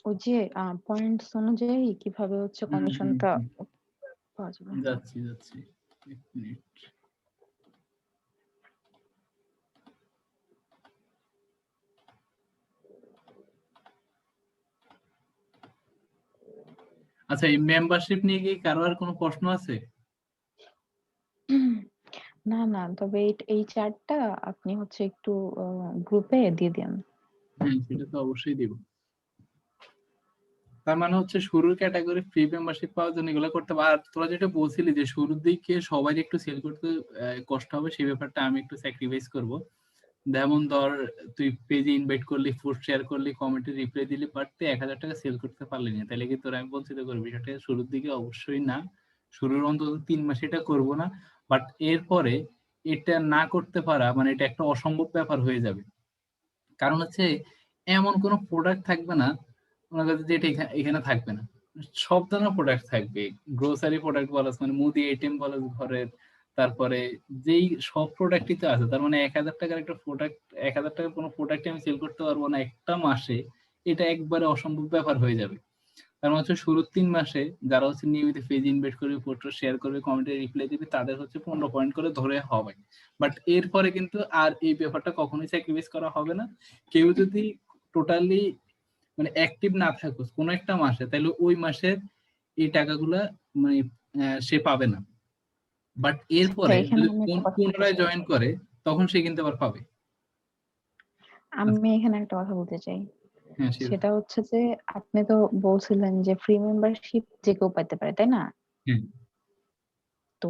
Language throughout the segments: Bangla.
ওই যে পয়েন্টস অনুযায়ী কিভাবে হচ্ছে হুম, হুম, কমিশনটা হুম। পাওয়া যাবে। যাচ্ছি। এক মিনিট। আচ্ছা, এই মেম্বারশিপ নিয়ে কি কারো আর কোনো প্রশ্ন আছে? না, না, তবে এই চার্টটা আপনি হচ্ছে একটু গ্রুপে দিয়ে দেন। হ্যাঁ, সেটা তো অবশ্যই দিব। তার মানে হচ্ছে শুরুর ক্যাটাগরি ফ্রি মেম্বারশিপ পাওয়ার জন্য এগুলো করতে হবে। আর তোরা যেটা বলছিলি যে শুরুর দিকে সবাই একটু সেল করতে কষ্ট হবে, সেই ব্যাপারটা আমি একটু স্যাক্রিফাইস করব। যেমন ধর, তুই পেজে ইনভাইট করলি, পোস্ট শেয়ার করলি, কমেন্টে রিপ্লাই দিলি, বাট তুই ১,০০০ টাকা সেল করতে পারলি না, তাহলে কি তোর আমি বঞ্চিত করবি? সেটা শুরুর দিকে অবশ্যই না। শুরুর অন্তত ৩ মাস এটা করব না। বাট এরপরে এটা না করতে পারা মানে এটা একটা অসম্ভব ব্যাপার হয়ে যাবে। কারণ হচ্ছে এমন কোন প্রোডাক্ট থাকবে না মনে কর যে এটা এখানে থাকবে না। সব ধরনের প্রোডাক্ট থাকবে। গ্রোসারি প্রোডাক্ট বলো, মানে মুদি আইটেম বলো ঘরের, তারপরে যেই সব প্রোডাক্টই তো আছে। তার মানে ১,০০০ টাকার একটা প্রোডাক্ট, ১,০০০ টাকার কোনো প্রোডাক্ট আমি সেল করতে পারবো না একটা মাসে, এটা একবারে অসম্ভব ব্যাপার হয়ে যাবে। তার মানে হচ্ছে শুরুর ৩ মাসে যারা হচ্ছে নিয়মিত পেজ ইনভাইট করবে, পোস্ট শেয়ার করবে, কমেন্টে রিপ্লাই দিবে, তাদের হচ্ছে ১৫ পয়েন্ট করে ধরে হবে। বাট এরপরে কিন্তু আর এই ব্যাপারটা কখনোই স্যাক্রিফাইস করা হবে না। কেউ যদি টোটালি মানে অ্যাক্টিভ না থাকুস কোন একটা মাসে, তাহলে ওই মাসের এই টাকাগুলা মানে সে পাবে না। বাট আচ্ছা, এরপরে এখানে যদি আমি একটা কথা বলতে পুনরায় চাই। জয়েন করে তখন সে কিন্তু আবার পাবে। আচ্ছা, আমি এখানে একটা কথা বলতে চাই। হ্যাঁ, শিওর। সেটা হচ্ছে যে আপনি তো বলছিলেন যে ফ্রি মেম্বারশিপ যে কেউ পাইতে পারে, তাই না? হ্যাঁ, তো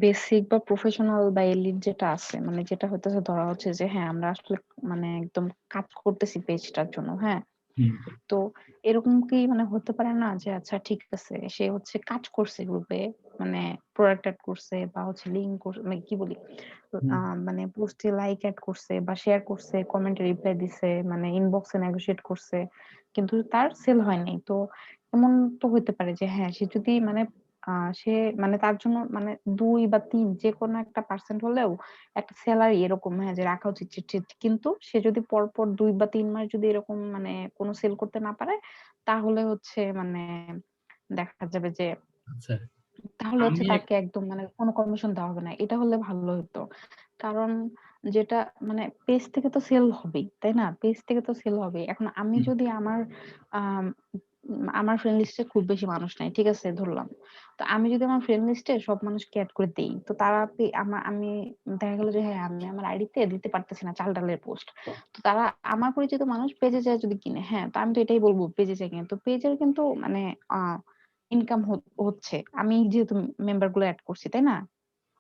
বেসিক বা প্রফেশনাল বা এলিট যেটা আছে, মানে যেটা হইতেছে ধরা হচ্ছে যে হ্যাঁ আমরা আসলে মানে একদম কাজ করতেছি পেজটার জন্য, হ্যাঁ। হুম, তো এরকম কি মানে হতে পারে না যে আচ্ছা ঠিক আছে সে হচ্ছে কাজ করছে গ্রুপে, মানে প্রোডাক্ট অ্যাড করছে বা হচ্ছে লিংক করছে, মানে কি বলি, হুম, মানে পোস্টে লাইক অ্যাড করছে বা শেয়ার করছে, কমেন্টে রিপ্লাই দিছে, মানে ইনবক্সে নেগোশিয়েট করছে, কিন্তু তার সেল হয়নি। তো এমন তো হইতে পারে যে হ্যাঁ সে যদি মানে সে মানে তার জন্য মানে ২ বা ৩ যেকোনো একটা পার্সেন্ট হলেও একটা সেলারি এরকম হ্যাঁ যে রাখা উচিত। কিন্তু সে যদি পরপর ২ বা ৩ মাস যদি এরকম মানে কোনো সেল করতে না পারে, তাহলে হচ্ছে মানে দেখা যাবে যে আচ্ছা। তাহলে হচ্ছে আমি তাকে একদম মানে কোনো কমিশন দেওয়া হবে না। এটা হলে ভালো হতো। কারণ যেটা মানে পেজ থেকে তো সেল হবেই, তাই না? পেজ থেকে তো সেল হবেই। এখন আমি হুম, যদি আম আমার ফ্রেন্ড লিস্টে খুব বেশি মানুষ নাই। ঠিক আছে? ধরলাম। তো আমি যদি আমার ফ্রেন্ড লিস্টে সব মানুষকে এড করে দেই, তো তারা আমি দেখা গেল যে হ্যাঁ, আমি আমার আইডিতে দিতে পারতেছি না চাল-ডালের পোস্ট। তো তারা আমার পরিচিত মানুষ পেজে যায় যদি কিনে, হ্যাঁ, তো আমি তো এটাই বলব পেজে যায় কিনে। তো পেজের কিন্তু মানে আ ইনকাম হচ্ছে। আমি যেহেতু মেম্বার গুলো এড করছি, তাই না?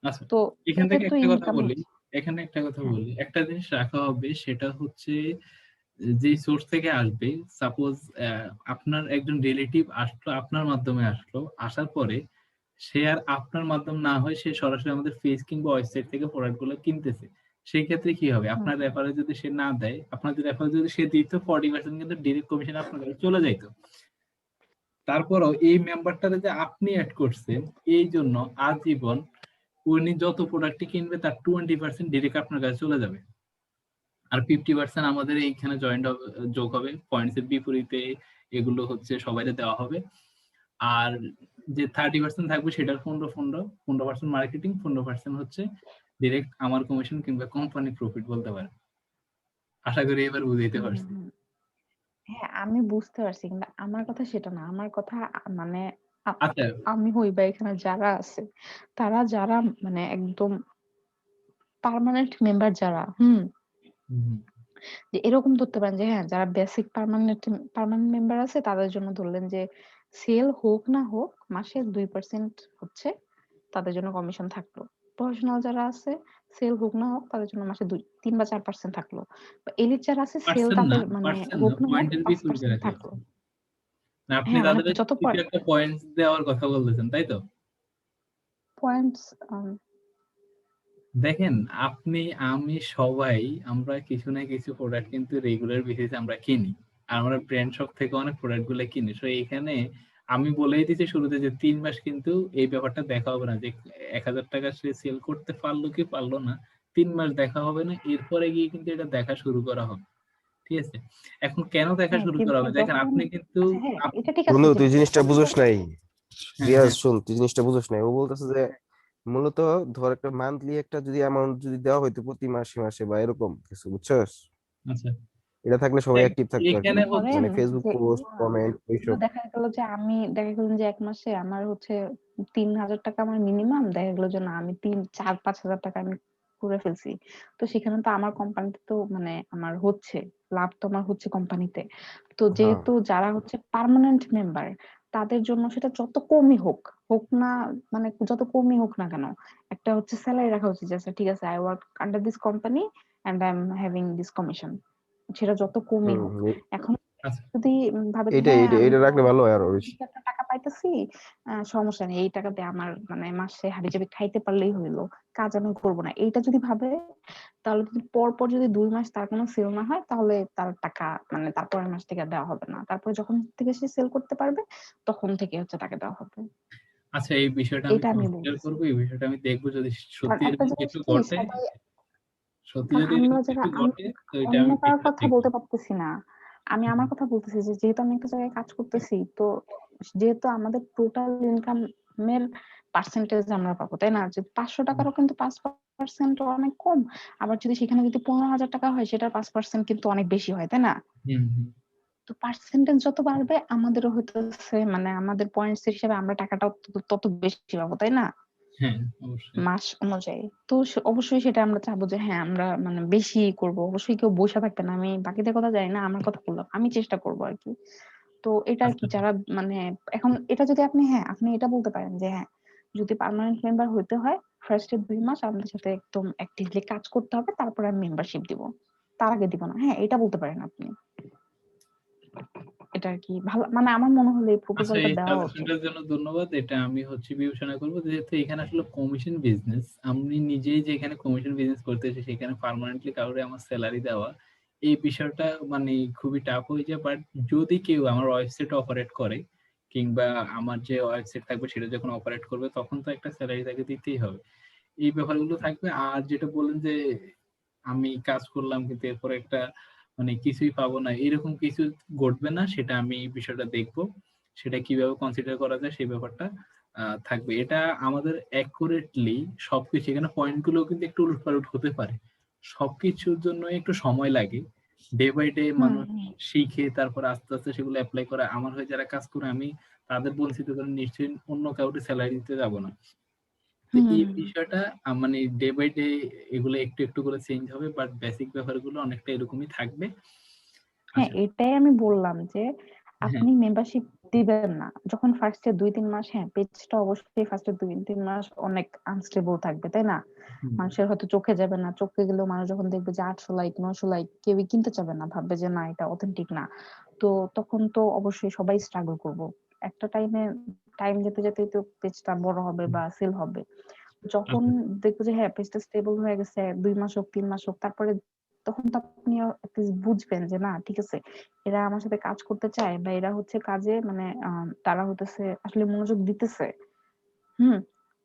আচ্ছা। তো এখান পেজের থেকে তো একটা কথা ইনকাম বলি, হচ্ছে। এখানে একটা কথা হ্যাঁ। বলি। একটা জিনিস রাখা হবে, সেটা হচ্ছে যেই সোর্স থেকে আসবে, সাপোজ আপনার একজন রিলেটিভ আসলো, আপনার মাধ্যমে আসলো, আসার পরে সে আর আপনার মাধ্যম না হয়ে সে সরাসরি আমাদের পেজ কিংবা ওয়েবসাইট থেকে প্রোডাক্ট গুলো কিনতেছে। সেই ক্ষেত্রে কি হবে? হুম, আপনার রেফারে যদি সে না দেয়, আপনাদের রেফারে যদি সে দিত, 40% কিন্তু ডিরেক্ট কমিশন আপনার কাছে চলে যাইত। তারপরেও এই মেম্বারটারে যে আপনি এড করছেন, এই জন্য আজীবন উনি যত প্রোডাক্টই কিনবে তার 20% ডিরেক্ট আপনার কাছে চলে যাবে। আর 50% আমাদের এইখানে জয়েন্ট হবে, যোগ হবে পয়েন্টস এর বিপরীতে। এগুলো হচ্ছে সবাইকে দেওয়া হবে। আর যে 30% থাকবে সেটার 15% মার্কেটিং, 15% হচ্ছে ডিরেক্ট আমার কমিশন কিংবা কোম্পানি প্রফিট বলতে পারেন। আশা করি এবার বুঝাইতে হুম, পারছি। হুম। হ্যাঁ, আমি বুঝতে পারছি। কিন্তু আমার কথা সেটা না। আমার কথা মানে আ আচ্ছা। আমি হই বা এখানে যারা আছে, তারা যারা মানে একদম পার্মানেন্ট মেম্বার যারা, হুম? হুম, যে এরকম ধরতে পারেন যে হ্যাঁ, যারা বেসিক পার্মানেন্ট মেম্বার আছে তাদের জন্য ধরলেন যে সেল হোক না হোক মাসে ২% হচ্ছে তাদের জন্য কমিশন থাকলো। প্রফেশনাল যারা আছে সেল হোক না হোক তাদের জন্য মাসে ৩ বা ৪% থাকলো। বা এলিট যারা আছে সেল তাদের মানে পার্সেন্ট না, হোক না হোক পয়েন্টের বিপরীতে ৫% রাখা হয়েছে। থাকলো। না, আপনি হ্যাঁ, মানে তাদের যত কিছু একটা পয়েন্টস দেওয়ার কথা বলতেছেন, তাই তো? পয়েন্টস দেখেন, আপনি, আমি, সবাই আমরা কিছু না কিছু প্রোডাক্ট কিন্তু রেগুলার বেসিসে আমরা কিনি। আর আমরা ব্র্যান্ড শপ থেকে অনেক প্রোডাক্ট গুলো কিনি। সো এইখানে আমি বলেই দিচ্ছি শুরুতে যে ৩ মাস কিন্তু এই ব্যাপারটা দেখা হবে না যে ১,০০০ টাকা সে সেল করতে পারলো কি পারলো না। ৩ মাস দেখা হবে না। এরপরে গিয়ে কিন্তু এটা দেখা শুরু করা হবে। ঠিক আছে? এখন কেন দেখা হ্যাঁ, শুরু করা কিন্তু হবে? দেখেন যখন আপনি কিন্তু আচ্ছা হ্যাঁ, এটা ঠিক আছে বন্ধু যে তুই জিনিসটা বুঝোস নাই। হ্যাঁ, রিয়াজ হ্যাঁ। শুন, তুই জিনিসটা বুঝোস নাই। ও বলতেছে যে মূলত ধর একটা মান্থলি একটা যদি অ্যামাউন্ট যদি দেওয়া হইতো প্রতি মাসে মাসে বা এরকম কিছু, বুঝছস? আচ্ছা। এটা থাকলে সবাই দেখ অ্যাক্টিভ থাকতো আর কি, এখানে হচ্ছে ধরেন মানে ফেসবুক যে পোস্ট কমেন্ট ওইসব। দেখা গেল যে ১ মাসে আমার হচ্ছে ৩,০০০ টাকা আমার মিনিমাম, দেখা গেল যে না আমি ৪-৫,০০০ টাকা আমি করে ফেলছি। তো সেখানে তো আমার কোম্পানিতে তো মানে আমার হচ্ছে, লাভ তো আমার হচ্ছে কোম্পানিতে। তো হ্যাঁ যেহেতু যারা হচ্ছে পার্মানেন্ট মেম্বার তাদের জন্য সেটা যত কমই হোক, হোক না মানে যত কমই হোক না কেন, একটা হচ্ছে সেলারি রাখা উচিত যে আচ্ছা ঠিক আছে I work under this company and I'm having this commission, সেটা যত কমই হুম হোক। হুম, আচ্ছা, এখন যদি ভাবে যে এইটাই হ্যাঁ এইটা আমি এটা তো রাখলে ভালো হয় আরো বেশি। কিছু একটা টাকা পাইতেছি, সমস্যা নেই, এই টাকাতে আমার মানে মাসে হাবিজাবি খাইতে পারলেই হইলো, কাজ আমি করবো না, এইটা যদি ভাবে তাহলে যদি পর পর যদি ২ মাস তার কোনো সেল না হয় তাহলে তার টাকা মানে তারপরের মাস থেকে আর দেওয়া হবে না। তারপরে যখন থেকে সে সেল করতে পারবে তখন থেকে হচ্ছে তাকে দেওয়া হবে। আচ্ছা এই বিষয়টা আমি এটা আমি কনসিডার বলতেছি। করব। এই বিষয়টা আমি দেখব যদি কারণ সত্যি একটা এরকম জিনিস কিছু কি ঘটে, সবাই, সত্যি কারণ যদি আমরা এরকম যারা কিছু ঘটে তো এটা অন্য আমি কারোর বিষয়টা কথা দেখব। বলতে পারতেছি না। আমি হুম, আমার কথা বলতেছি যে যেহেতু আমি একটা জায়গায় কাজ করতেছি, তো যেহেতু আমাদের টোটাল ইনকামের পার্সেন্টেজ আমরা পাবো, তাই না? যে ৫০০ হুম, টাকারও কিন্তু ৫% অনেক কম। আবার যদি সেখানে যদি ১৫,০০০ টাকা হয় সেটার ৫% কিন্তু অনেক বেশি হয়, তাই না? হুম, হুম। তো পার্সেন্টেজ যত বাড়বে আমাদেরও হইতেছে মানে আমাদের পয়েন্টস এর হিসাবে আমরা টাকাটাও তত বেশি পাবো, তাই না? হ্যাঁ, অবশ্যই। মাস অনুযায়ী। তো অবশ্যই সেটা আমরা চাবো যে হ্যাঁ, আমরা মানে বেশি করব। অবশ্যই কেউ বইসা থাকবে না। আমি বাকিদের কথা জানি না। আমার কথা বললাম। আমি চেষ্টা করব আরকি। তো এটা আরকি আচ্ছা, যারা মানে এখন এটা যদি আপনি হ্যাঁ, আপনি এটা বলতে পারেন যে হ্যাঁ, যদি পার্মানেন্ট মেম্বার হইতে হয় ফার্স্ট এর ২ মাস আমাদের সাথে একদম অ্যাক্টিভলি কাজ করতে হবে। তারপরে আমি মেম্বারশিপ দিব। তার আগে দিব না। হ্যাঁ, এটা বলতে পারেন আপনি। এটা আরকি ভালো মানে আমার মনে হলো এই আচ্ছা প্রপোজালটা এই দেওয়া উচিত। সাজেশনটার জন্য ধন্যবাদ। এটা আমি বিবেচনা করব। যেহেতু এখানে আসলে কমিশন বিজনেস, আমি নিজেই যে এখানে কমিশন বিজনেস করতেছি সেখানে পার্মানেন্টলি কাউরে আমার সেলারি দেওয়া, এই বিষয়টা মানে খুবই টাফ হয়ে যায়। বাট যদি কেউ আমার ওয়েবসাইট অপারেট করে কিংবা আমার যে ওয়েবসাইট থাকবে সেটা যখন অপারেট করবে তখন তো একটা সেলারি তাকে দিতেই হবে। এই ব্যাপারগুলো থাকবে। আর যেটা বললেন যে আমি কাজ করলাম কিন্তু এরপরে একটা মানে কিছুই পাবো না, এরকম কিছু ঘটবে না, সেটা আমি এই বিষয়টা দেখবো। সেটা কিভাবে কনসিডার করা যায় সেই ব্যাপারটা থাকবে। এটা আমাদের অ্যাকুরেটলি সবকিছু এখানে পয়েন্ট গুলো কিন্তু একটু উলটপালট হতে পারে। সবকিছুর জন্য একটু সময় লাগে। ডে বাই ডে হুম, মানুষ হুম, শিখে তারপরে আস্তে আস্তে সেগুলো এপ্লাই করে। আমার হয়ে যারা কাজ করে আমি তাদের বঞ্চিত করে নিশ্চয়ই অন্য কাউকে স্যালারি দিতে যাব না। তো এই হুম। বিষয়টা মানে ডে বাই ডে এগুলো একটু একটু করে চেঞ্জ হবে, বাট বেসিক ব্যাপারগুলো অনেকটা এরকমই থাকবে। হ্যাঁ, আচ্ছা, এটাই আমি বললাম যে হ্যাঁ, আপনি মেম্বারশিপ দিবেন না। যখন ফার্স্ট এ ২-৩ মাস হ্যাঁ, পেজটা অবশ্যই ফার্স্ট এ ২-৩ মাস অনেক আনস্টেবল থাকবে, তাই না? হুম, মানুষের হয়তো চোখে যাবে না। চোখে গেলেও মানুষ যখন দেখবে যে ৮০০ লাইক ৯০০ লাইক কেউই কিনতে চাবে না। ভাববে যে না এটা অথেন্টিক না। তো তখন তো অবশ্যই সবাই স্ট্রাগল করব। একটা টাইম যেতে যেতেই তো পেজটা বড় হবে হুম, বা সেল হবে। যখন আচ্ছা, দেখবো যে হ্যাঁ পেজটা স্টেবল হয়ে গেছে ২ মাস হোক ৩ মাস হোক তারপরে তখন তো আপনিও এটলিস্ট বুঝবেন যে না ঠিক আছে এরা আমার সাথে কাজ করতে চায় বা এরা হচ্ছে কাজে মানে তারা হইতেছে আসলে মনোযোগ দিতেছে। হুম।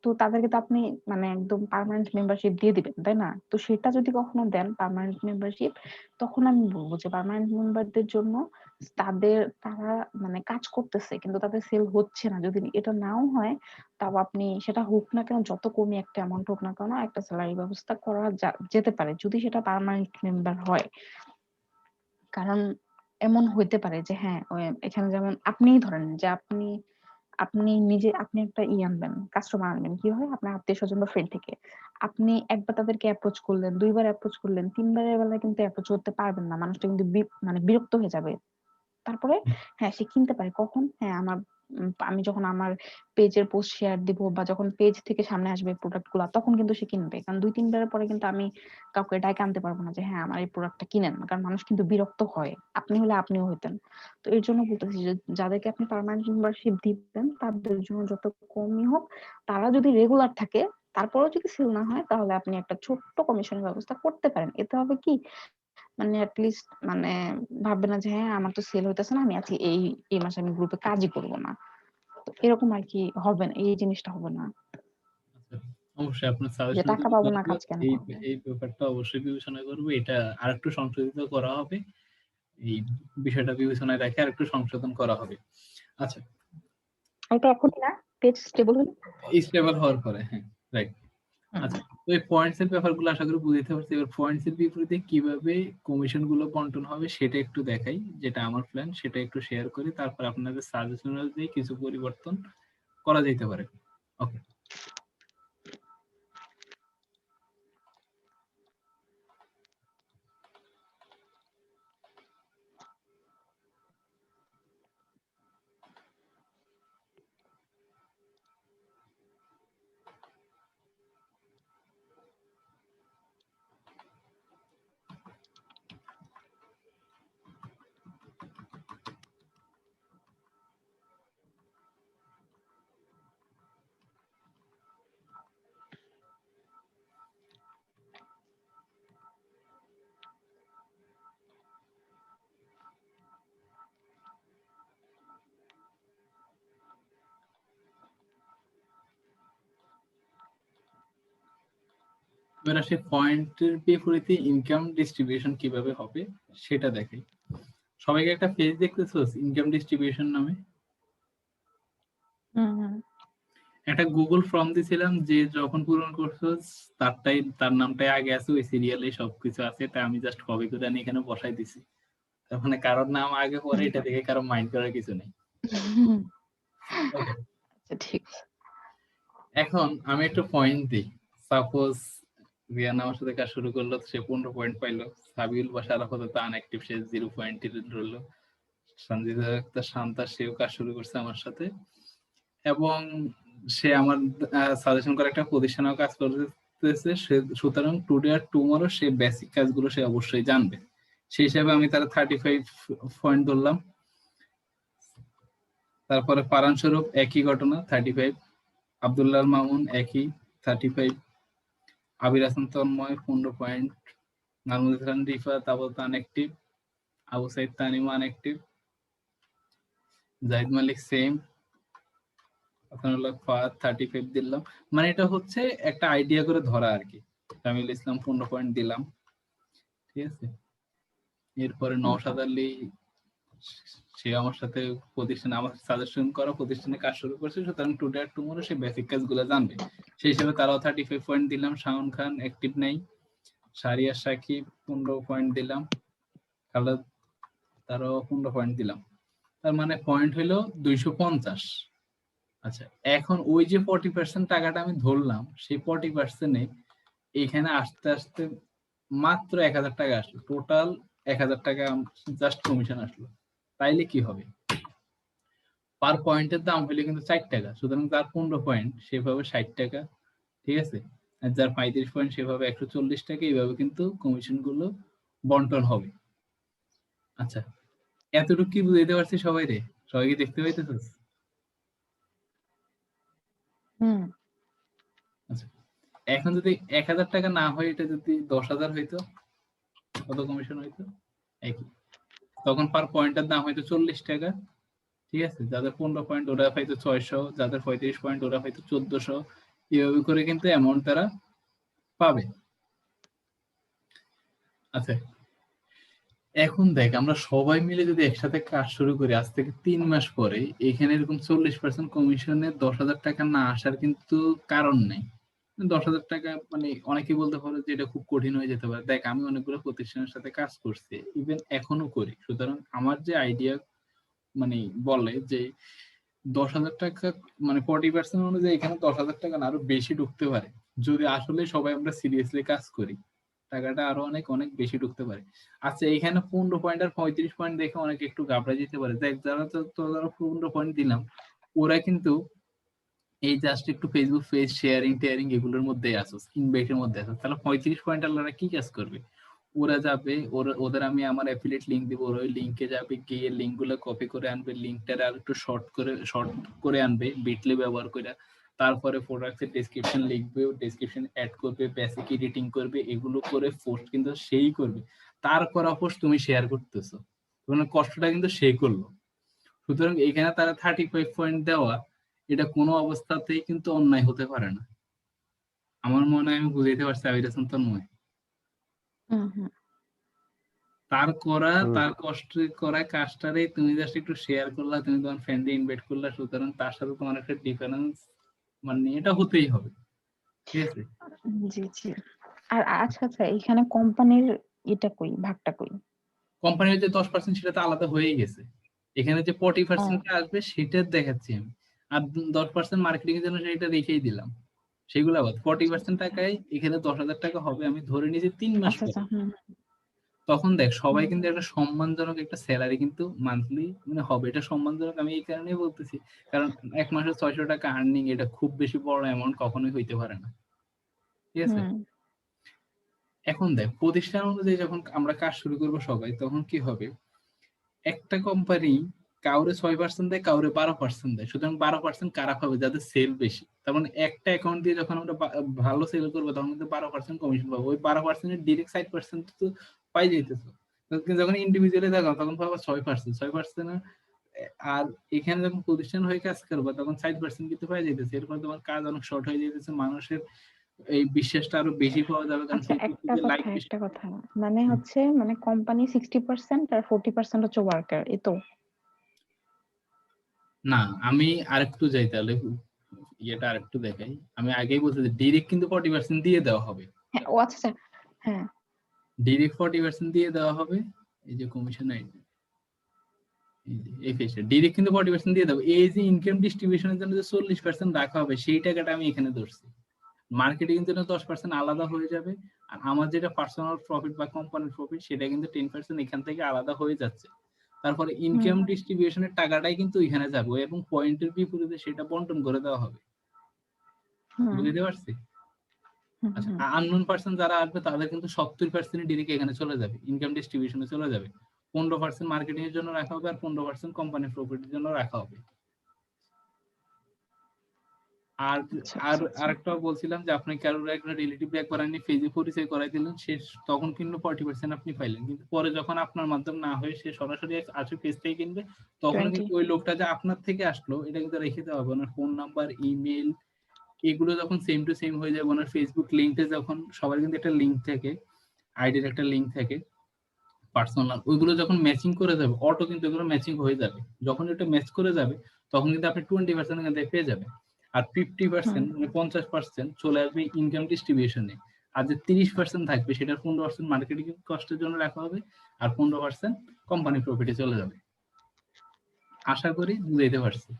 তো তাদেরকে তো আপনি মানে একদম পার্মানেন্ট মেম্বারশিপ দিয়ে দিবেন, তাই না? তো সেটা যদি কখনো দেন পার্মানেন্ট মেম্বারশিপ, তখন আমি বলব যে পার্মানেন্ট মেম্বারদের জন্য তারা মানে কাজ করতেছে কিন্তু তাদের সেল হচ্ছে না। যদি এটা নাও হয় তাও আপনি সেটা হোক না কেন যত কমই একটা অ্যামাউন্ট হোক না কেন একটা সেলারি ব্যবস্থা করা যেতে পারে যদি সেটা পার্মানেন্ট মেম্বার হয়। কারণ এমন হইতে পারে যে হ্যাঁ, এখানে যেমন আপনিই ধরেন যে আপনি আপনি নিজে আপনি একটা আনবেন, কাস্টমার আনবেন। কি হয়? আপনার আত্মীয়স্বজন বা ফ্রেন্ড থেকে। আপনি একবার তাদেরকে অ্যাপ্রোচ করলেন, ২ বার অ্যাপ্রোচ করলেন, ৩ বারের বেলায় কিন্তু অ্যাপ্রোচ করতে পারবেন না। মানুষটা কিন্তু মানে বিরক্ত হয়ে যাবে। তারপরে হ্যাঁ, সে কিনতে পারে। কখন? হ্যাঁ, আমি যখন আমার পেজের পোস্ট শেয়ার দিব বা যখন পেজ থেকে সামনে আসবে প্রোডাক্ট গুলা তখন কিন্তু সে কিনবে। কারণ ২-৩ বারের পরে কিন্তু আমি কাউকে ডাইকা আনতে পারব না যে হ্যাঁ, আমার এই প্রোডাক্টটা কিনেন। কারণ মানুষ কিন্তু বিরক্ত হয়। আপনি হলে আপনিও হইতেন। তো এর জন্য বলতেছি যে যাদেরকে আপনি পার্মানেন্ট মেম্বারশিপ দিবেন তাদের জন্য যত কমই হোক তারা যদি রেগুলার থাকে তারপরেও যদি সেল না হয় তাহলে আপনি একটা ছোট্ট কমিশনের ব্যবস্থা করতে পারেন। এতে হবে কি মানে এটলিস্ট মানে ভাববে না যে হ্যাঁ আমার তো সেল হইতেছে না আমি আজকে এই মাসে আমি গ্রুপে কাজই করব না। তো এরকম আর কি হবে না, এই জিনিসটা হবে না আচ্ছা। অবশ্যই আপনার যে সাজেশনের টাকা জন্য পাবো না ধন্যবাদ। কাজ কেন এই করবো। এই ব্যাপারটা অবশ্যই বিবেচনা করব। এটা আরেকটু সংশোধিত করা হবে। এই বিষয়টা বিবেচনায় রেখে আর একটু সংশোধন করা হবে। আচ্ছা, এটা এখনই না, পেজ স্টেবল হলে। স্টেবল হওয়ার পরে, হ্যাঁ রাইট। আচ্ছা, তো এই পয়েন্টস এর ব্যাপারগুলো আশা করি বুঝতে পারছি। এবার পয়েন্টস এর বিপরীতে কিভাবে কমিশন গুলো বন্টন হবে সেটা একটু দেখাই, যেটা আমার প্ল্যান সেটা একটু শেয়ার করি, তারপর আপনাদের সাজেশন দিয়ে কিছু পরিবর্তন করা যেতে পারে। ওকে, এবার আসে পয়েন্টের বিপরীতে ইনকাম ডিস্ট্রিবিউশন কিভাবে হবে সেটা দেখাই। সবাইকে একটা পেজ দেখতেছোস ইনকাম ডিস্ট্রিবিউশন নামে? একটা গুগল ফর্ম দিছিলাম, যে যখন পূরণ করছোস তার নামটাই আগে আছে, ওই সিরিয়ালে সবকিছু আছে, তা আমি জাস্ট কপি করে আনি এখানে বসাই দিছি। তার মানে কারোর নাম আগে পরে এটা দেখে কারো মাইন্ড করার কিছু নেই। ওকে, আচ্ছা ঠিক। এখন আমি একটু পয়েন্ট দিই। সাপোজ রিয়ান আমার সাথে কাজ শুরু করলো, সে 15 পয়েন্ট পাইলো। সাবিউল বা আপাতত আনঅ্যাক্টিভ, সে 0 পয়েন্ট রইলো। সঞ্জিতা আক্তার শান্তা, সেও কাজ শুরু করছে আমার সাথে, এবং সে আমার সাজেশন করা একটা প্রতিষ্ঠানেও কাজ করতেছে। সুতরাং টুডে আর টুমরো সে বেসিক কাজগুলো সে অবশ্যই জানবে। সেই হিসাবে আমি তার 35 পয়েন্ট ধরলাম। তারপরে পারান স্বরূপ একই ঘটনা 35, আব্দুল্লাহ মামুন একই 35, আবির Hasan Tanmoy 15 point, Nazmul Islam Rifa তাবত unactive, Abu Saeed Tanim unactive, Zahid মালিক সেম, ফাহাদ 35 দিলাম। মানে এটা হচ্ছে একটা আইডিয়া করে ধরা আর কি। জামিল ইসলাম 15 পয়েন্ট দিলাম, ঠিক আছে। এরপরে নওশাদ আলী, সে আমার সাথে প্রতিষ্ঠানে, আমার সাজেশন করা প্রতিষ্ঠানে কাজ শুরু করছে, সুতরাং টুডে আর টুমরো সে বেসিক কাজগুলো জানবে। সেই হিসেবে তারাও 35 পয়েন্ট দিলাম। শাওন খান অ্যাক্টিভ নাই। সারিয়া সাকিব 15 পয়েন্ট দিলাম। খালেদ, তারাও 15 পয়েন্ট দিলাম। তার মানে পয়েন্ট হইলো 250। আচ্ছা, এখন ওই যে 40% টাকাটা আমি ধরলাম, সেই 40% এখানে আসতে আসতে মাত্র 1000 টাকা আসলো। টোটাল 1000 টাকা জাস্ট কমিশন আসলো। তাইলে কি হবে? পার পয়েন্টের দাম হইলে কিন্তু 4 টাকা। সুতরাং যার 15 পয়েন্ট সেভাবে 60 টাকা, ঠিক আছে। আর যার 35 পয়েন্ট সেভাবে 140 টাকা। এইভাবে কিন্তু কমিশন গুলো বন্টন হবে। আচ্ছা, এতটুকু কি বুঝাইতে পারছি সবাই রে? সবাই কি দেখতে পাইতেছিস? আচ্ছা, এখন যদি 1000 টাকা না হয়, এটা যদি 10,000 হইতো, কত কমিশন হইতো? একই। তখন পার পয়েন্টের দাম হইতো 40 টাকা, ঠিক আছে। যাদের 15 পয়েন্ট ওরা পাইতো 600, যাদের 35 পয়েন্ট ওরা পাইতো 1400। এইভাবে করে কিন্তু অ্যামাউন্ট তারা পাবে। আচ্ছা, এখন দেখ, আমরা সবাই মিলে যদি একসাথে কাজ শুরু করি আজ থেকে 3 মাস পরে, এখানে এরকম 40% কমিশনে 10,000 টাকা না আসার কিন্তু কারণ নেই। 10,000 টাকা মানে অনেকেই বলতে পারে যে এটা খুব কঠিন হয়ে যেতে পারে। দেখ, আমি অনেকগুলো প্রতিষ্ঠানের সাথে কাজ করছি, ইভেন এখনো করি। সুতরাং আমার যে আইডিয়া মানে বলে যে 10,000 টাকা মানে 40% অনুযায়ী এখানে 10,000 টাকা না আরো বেশি ঢুকতে পারে, যদি আসলে সবাই আমরা সিরিয়াসলি কাজ করি। টাকাটা আরো অনেক অনেক বেশি ঢুকতে পারে। আচ্ছা, এখানে 15 পয়েন্ট আর 35 পয়েন্ট দেখে অনেকে একটু ঘাবড়ে যেতে পারে। দেখ, যারা তো 15 পয়েন্ট দিলাম, ওরা কিন্তু এই জাস্ট একটু ফেসবুক পেজ শেয়ারিং টেয়ারিং এগুলোর মধ্যে আসো, ইনভাইটের মধ্যে আসো। তাহলে 35 পয়েন্ট আলাদা কি কাজ করবে? ওরা যাবে, ওদের আমি আমার অ্যাফিলিয়েট লিংক দিব, ওরা ওই লিংকে যাবে, গিয়ে লিংক গুলো কপি করে আনবে, লিংকটার আর একটু শর্ট করে আনবে বিটলি ব্যবহার করে। তারপরে প্রোডাক্টের ডেসক্রিপশন লিখবে, ডেসক্রিপশন অ্যাড করবে, বেসিক এডিটিং করবে, এগুলো করে পোস্ট কিন্তু সেই করবে। তার করা পোস্ট তুমি শেয়ার করতেছো, তোমার কষ্টটা কিন্তু সে করলো। সুতরাং এখানে তারা 35 পয়েন্ট দেওয়া, এটা কোনো অবস্থাতেই কিন্তু অন্যায় হতে পারে না। আমার মনে হয় আমি বুঝাইতে পারছি আবির হাসান তন্ময়। তার করা হুম। তার কষ্টে করা কাজটারে তুমি জাস্ট একটু শেয়ার করলা, তুমি তোমার ফ্রেন্ডে ইনভাইট করলা, সুতরাং তার সাথে তোমার একটা ডিফারেন্স মানে এটা হতেই হবে, ঠিক আছে? জি জি। আর আচ্ছা আচ্ছা, এখানে কোম্পানির এটা কই, ভাগটা কই? কোম্পানির যে 10% সেটা তো আলাদা হয়েই গেছে। এখানে যে ও 40% আসবে সেটা দেখাচ্ছি আমি। আর 10% মার্কেটিং এর জন্য সেটা রেখেই দিলাম। সেগুলো আবার আচ্ছা 40% আচ্ছা টাকায় এখানে 10,000 টাকা হবে, আমি ধরে নিয়েছি 3 মাস আচ্ছা পরে। আচ্ছা। হুম তখন দেখ সবাই হুম কিন্তু একটা সম্মানজনক একটা স্যালারি কিন্তু মান্থলি মানে হবে। এটা সম্মানজনক আমি এই কারণেই বলতেছি। কারণ ১ মাসে ৬০০ টাকা আর্নিং এটা খুব বেশি বড় অ্যামাউন্ট কখনোই হইতে পারে না। ঠিক আছে? হুম এখন দেখ প্রতিষ্ঠান অনুযায়ী যখন আমরা কাজ শুরু করব সবাই, তখন কি হবে? একটা কোম্পানি কাউরে 6% দেয়, কাউরে 12% দেয়। সুতরাং 12% কারা পাবে? যাদের সেল বেশি। তার মানে একটা অ্যাকাউন্ট দিয়ে যখন আমরা ভালো সেল করব তখন কিন্তু 12% কমিশন পাবো। ওই 12% এর ডিরেক্ট 60% তো পাই যাইতেছো। কিন্তু যখন ইন্ডিভিজুয়ালি দেখাও তখন পাবা 6%। 6% আর এখানে যখন প্রতিষ্ঠান হয়ে কাজ করবা তখন 60% কিন্তু পাই যাইতেছে। এরপর তোমার কাজ অনেক শর্ট হয়ে যাইতেছে। মানুষের এই বিশ্বাসটা আরো বেশি পাওয়া যাবে, কারণ আচ্ছা, ফেসবুক থেকে লাইক বেশি। একটা কথা মানে হচ্ছে মানে কোম্পানি 60% আর 40% হচ্ছে ওয়ার্কার, এই তো? না, আমি আরেকটু যাই তাহলে ইয়েটা আরেকটু দেখাই। আমি আগেই বলছি যে ডিরেক্ট কিন্তু 40% দিয়ে দেওয়া হবে। হ্যাঁ ও আচ্ছা আচ্ছা। হ্যাঁ ডিরেক্ট 40% দিয়ে দেওয়া হবে। এই যে কমিশন আইডি, এই ফেসটা ডিরেক্ট কিন্তু 40% দিয়ে দেবো। এই যে ইনকাম ডিস্ট্রিবিউশনের জন্য যে 40% রাখা হবে সেই টাকাটা আমি এখানে ধরছি। মার্কেটিং এর জন্য 10% আলাদা হয়ে যাবে। আর আমার যেটা পার্সোনাল প্রফিট বা কোম্পানির প্রফিট সেটা কিন্তু 10% এখান থেকে আলাদা হয়ে যাচ্ছে। তারপরে হুম ইনকাম ডিস্ট্রিবিউশনের টাকাটাই কিন্তু এখানে যাবে এবং পয়েন্টের বিপরীতে সেটা বন্টন করে দেওয়া হবে। হুম বুঝতে পারছি? হুম আচ্ছা, হুম আননোন পার্সন যারা আসবে তাদের কিন্তু 70% ডিরেক্ট এখানে চলে যাবে, ইনকাম ডিস্ট্রিবিউশনে চলে যাবে। 15% মার্কেটিং এর জন্য রাখা হবে আর 15% কোম্পানির প্রফিটের জন্য রাখা হবে। আর আচ্ছা আর আচ্ছা আচ্ছা। আরেকটা বলছিলাম যে আপনি কারোর একটা রিলেটিভ একবার আপনি ফেজে পরিচয় করাই দিলেন, সে তখন কিন্তু 40% আপনি পাইলেন। কিন্তু পরে যখন আপনার মাধ্যম না হয়ে সে সরাসরি আসে পেজ থেকে কিনবে, তখন 20। কিন্তু ওই লোকটা যে আপনার থেকে আসলো এটা কিন্তু রেখে দেওয়া হবে। ওনার ফোন নাম্বার, ইমেল এগুলো যখন সেম টু সেম হয়ে যাবে, ওনার ফেসবুক লিঙ্কে যখন সবার কিন্তু একটা লিঙ্ক থাকে, আইডির একটা লিঙ্ক থাকে পার্সোনাল, ওইগুলো যখন ম্যাচিং করে যাবে অটো কিন্তু এগুলো ম্যাচিং হয়ে যাবে। যখন এটা ম্যাচ করে যাবে তখন কিন্তু আপনি 20% এখান থেকে পেয়ে যাবেন। আর 50% মানে 50% চলে আসবে ইনকাম ডিস্ট্রিবিউশনে। আর যে 30% থাকবে সেটার 15% মার্কেটিং কস্টের জন্য রাখা হবে আর 15% কোম্পানি প্রফিটে চলে যাবে। আশা করি বুঝাইতে পারছি।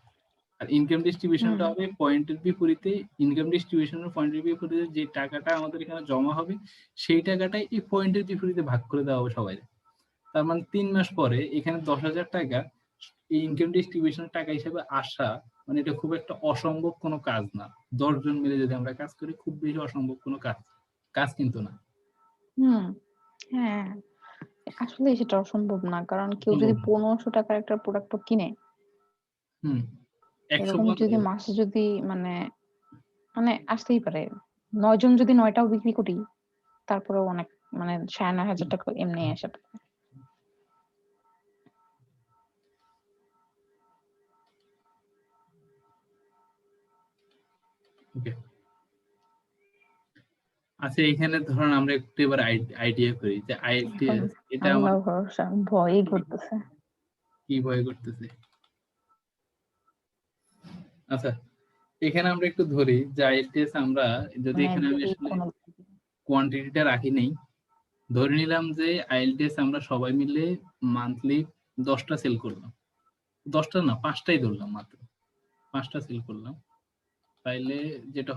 আর ইনকাম হুম ডিস্ট্রিবিউশনটা হবে পয়েন্টের বিপরীতে, ইনকাম ডিস্ট্রিবিউশনের পয়েন্টের বিপরীতে যে টাকাটা আমাদের এখানে জমা হবে সেই টাকাটাই এই পয়েন্টের বিপরীতে ভাগ করে দেওয়া হবে সবাই। তার মানে ৩ মাস পরে এখানে ১০,০০০ টাকা এই ইনকাম ডিস্ট্রিবিউশনের টাকা হিসেবে আসা মানে এটা খুব একটা অসম্ভব কোনো কাজ না। ১০ জন মিলে যদি আমরা কাজ করি খুব বেশি অসম্ভব কোনো কাজ। কাজ কিন্তু না। হুম। হ্যাঁ, আসলে সেটা অসম্ভব না, কারণ কেউ অসম্ভব যদি না। 1500 টাকার একটা প্রোডাক্ট কিনে, হুম। এরকম ১০০ যদি মাসে যদি মানে মানে আসতেই পারে 9 জন যদি 9টাও বিক্রি করি, তারপরেও অনেক মানে 9,500 টাকা এমনি আসে। ওকে। আচ্ছা, এখানে ধরুন আমরা একটু এবার আইডিয়া করি যে এখন আইএলটিএস এটা আমার আল্লাহ ভরসা, ভয়ই করতেছে। কি ভয় করতেছে। আচ্ছা, এখানে আমরা একটু ধরি যে আইএলটিএস আমরা যদি মানে এখানে আমি যদি আসলে কোনো কোয়ান্টিটিটা রাখি নেই, ধরে নিলাম যে আইএলটিএস আমরা সবাই মিলে মান্থলি 10টা সেল করলাম। 10টা না 5টাই ধরলাম মাত্র। 5টা সেল করলাম। তাইলে যেটা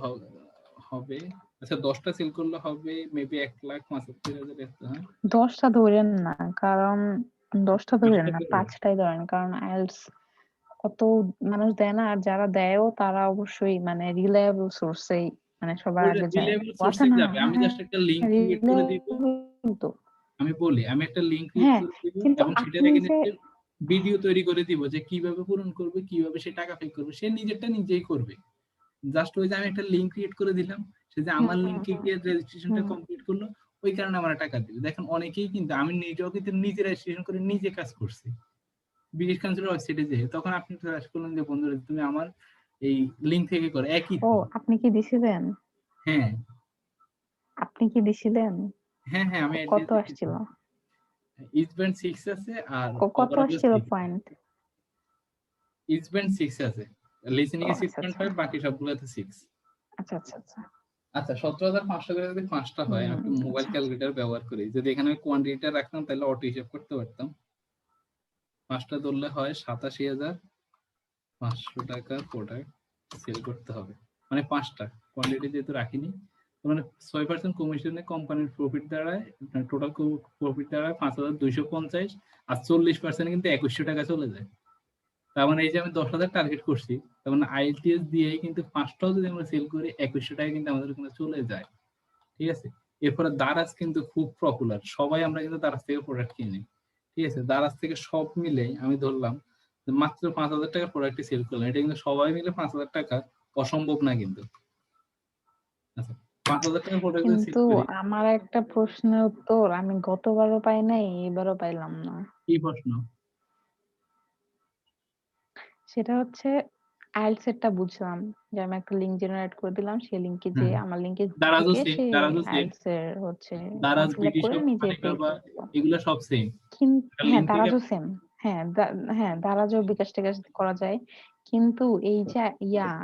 হবে আচ্ছা 10টা সেল করলে হবে মেবি ১,৭৫,০০০ হ্যাঁ? 10টা ধরেন না, কারণ 10টা ধরেন 5টা না, করে 5টাই ধরেন, কারণ আইএলটিএস অত মানুষ দেয় না, আর যারা দেয়ও তারা অবশ্যই মানে রিলায়েবল সোর্সেই মানে সবার ওইটা আগে যায়। রিলায়েবল ও আছে সোর্সেই না, যাবে। আমি হ্যাঁ জাস্ট একটা লিংক ক্রিয়েট করে দিব। রিলায়েবল তো। আমি বলি আমি একটা লিংক ক্রিয়েট হ্যাঁ, করে দিব কিন্তু এবং সেটার আপনি যে এগেইনস্টে ভিডিও তৈরি করে দিব যে কিভাবে পূরণ করবে, কিভাবে সে টাকা পে করবে। সে নিজেরটা নিজেই করবে। জাস্ট ওই যে আমি একটা লিংক ক্রিয়েট করে দিলাম, সে যে হুম আমার হুম লিংকে হুম গিয়ে রেজিস্ট্রেশনটা হুম কমপ্লিট করলো, ওই কারণে আমার টাকা দিবে। দেখেন অনেকেই কিন্তু আমি নিজেও কিন্তু নিজে রেজিস্ট্রেশন করে নিজে কাজ করছি ব্রিটিশ কাউন্সিলের ওয়েবসাইটে যেয়ে। তখন আপনি সার্চ করলেন যে বন্ধুরা তুমি আমার এই লিংক থেকে করো, একই ও তো। আপনি কি দিছিলেন? হ্যাঁ আপনি কি দিছিলেন? হ্যাঁ হ্যাঁ, আমি কত অ্যাড্রেস আসছিল? ইচ ব্যান্ড 6 আছে আর কত ওভারঅল আসছিল 6 পয়েন্ট? ইচ ব্যান্ড 6 আছে, লিসেনিং ও এ আচ্ছা আচ্ছা 6.5, বাকি সবগুলোতে 6। আচ্ছা আচ্ছা আচ্ছা। আচ্ছা 17,500 করে যদি 5টা হয়, আমি একটু মোবাইল আচ্ছা ক্যালকুলেটর ব্যবহার করি, যদি এখানে আমি কোয়ান্টিটিটা রাখতাম তাহলে অটো হিসাব করতে পারতাম। 5টা ধরলে হয় 87,500 টাকা প্রোডাক্ট সেল করতে হবে, মানে 5টা কোয়ান্টিটি যেহেতু রাখিনি, মানে 6% কমিশনে কোম্পানির প্রফিট দাঁড়ায়, টোটাল প্রফিট দাঁড়ায় 5,250, আর 40% কিন্তু 2100 টাকা চলে যায়। তার মানে এই যে আমি 10,000 টার্গেট করছি, তার মানে আইএলটিএস দিয়েই কিন্তু 5টাও যদি আমরা সেল করি 2100 টাকা কিন্তু আমাদের কিন্তু চলে যায়। ঠিক আছে, এরপরে দারাজ কিন্তু খুব পপুলার, সবাই আমরা কিন্তু দারাজ থেকে প্রোডাক্ট কিনি। ঠিক আছে, দারাজ থেকে সব মিলে আমি ধরলাম যে মাত্র 5,000 টাকার প্রোডাক্টই সেল করলাম, এটা কিন্তু সবাই মিলে 5,000 টাকা অসম্ভব না কিন্তু। আচ্ছা 5,000 টাকার প্রোডাক্ট যদি সেল কিন্তু করি, আমার একটা প্রশ্নের উত্তর আমি গতবারও পাই নাই, এবারও পাইলাম না। কি প্রশ্ন? সেটা হচ্ছে আইএলটিএস এরটা বুঝলাম যে আমি একটা লিংক জেনারেট করে দিলাম, সেই লিংকে যে হ্যাঁ, আমার লিংকে দারাজও ঢুকে সেম, সে দারাজও সেম, আইএলটিএস এর হচ্ছে দারাজ, ফিল আপ ব্রিটিশ করে অফ নিজে আমেরিকা পে বা করতো। এগুলো সব সেম। কিন্তু একটা হ্যাঁ লিঙ্ক থেকে দারাজও সেম। হ্যাঁ হ্যাঁ দারাজও বিকাশ টিকাশ করা যায়, কিন্তু এই যে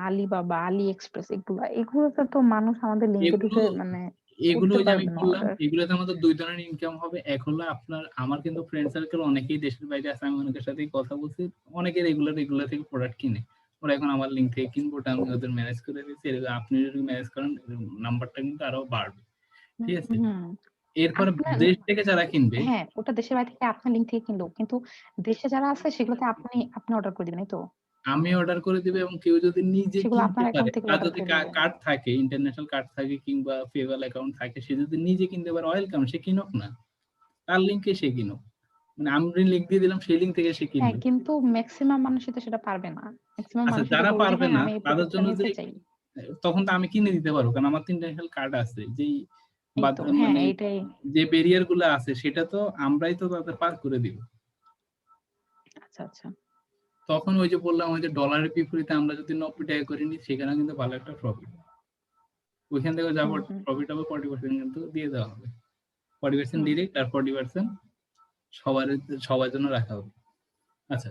আলিবাবা, আলি এক্সপ্রেস, এগুলোতে তো মানুষ আমাদের লিংকে এগুলো ঢুকে মানে এগুলো করতে ওই যে আমি পারবে না বললাম, অর্ডার। এগুলোতে আমাদের দুই ধরনের ইনকাম হবে। এক হলো আপনার, আমার কিন্তু ফ্রেন্ড সার্কেল অনেকেই দেশের বাইরে আছে, আমি অনেকের সাথেই কথা বলছি, অনেকে রেগুলার থেকে প্রোডাক্ট কিনে, ওরা এখন আমার লিঙ্ক থেকে কিনবো, ওটা আমি ওদের ম্যানেজ করে দিচ্ছি। এরকম আপনি যদি ম্যানেজ করেন নাম্বারটা কিন্তু আরো বাড়বে। ঠিক আছে, হুম এরপরে আপনার দেশ থেকে যারা কিনবে, হ্যাঁ ওটা দেশের বাইরে থেকে আপনার লিঙ্ক থেকে কিনলো, কিন্তু দেশে যারা আছে সেগুলোতে আপনি অর্ডার করে দিবেন, এই তো? আমি অর্ডার করে দিবে, এবং কেউ যদি নিজে সেগুলো কিনতে আপনার পারে, অ্যাকাউন্ট থেকে তার অর্ডার যদি করে দিবে? কার্ড থাকে, ইন্টারন্যাশনাল কার্ড থাকে কিংবা পেপ্যাল অ্যাকাউন্ট থাকে, সে যদি নিজে কিনতে পারে ওয়েলকাম, সে কিনুক না, তার লিঙ্কে সে কিনুক, মানে আমি লিঙ্ক দিয়ে দিলাম, সেই লিঙ্ক থেকে সে হ্যাঁ কিনবে। কিন্তু ম্যাক্সিমাম মানুষই তো সেটা পারবে না। ম্যাক্সিমাম আচ্ছা মানুষই তো যারা করবে যে পারবে হ্যাঁ না আমি এই তাদের প্রোডাক্টটা জন্য যে, নিতে চাই। তখন তো আমি কিনে দিতে পারবো, কারণ আমার তো ইন্টারন্যাশনাল কার্ড আছে, যেই এই তো হ্যাঁ মানে এইটাই। যে ব্যারিয়ার গুলো আছে সেটা তো আমরাই তো তাদের পার করে দিব। আচ্ছা আচ্ছা। তখন ওই যে বললাম, ওই যে ডলারের বিপরীতে আমরা যদি 90 টাকা করে নিই, সেখানে কিন্তু ভালো একটা প্রফিট, ওইখান থেকে যা হুম প্রফিট হবে 40% কিন্তু দিয়ে দেওয়া হবে, 40% হুম ডিরেক্ট আর 40% সবার সবার জন্য রাখা হবে। আচ্ছা,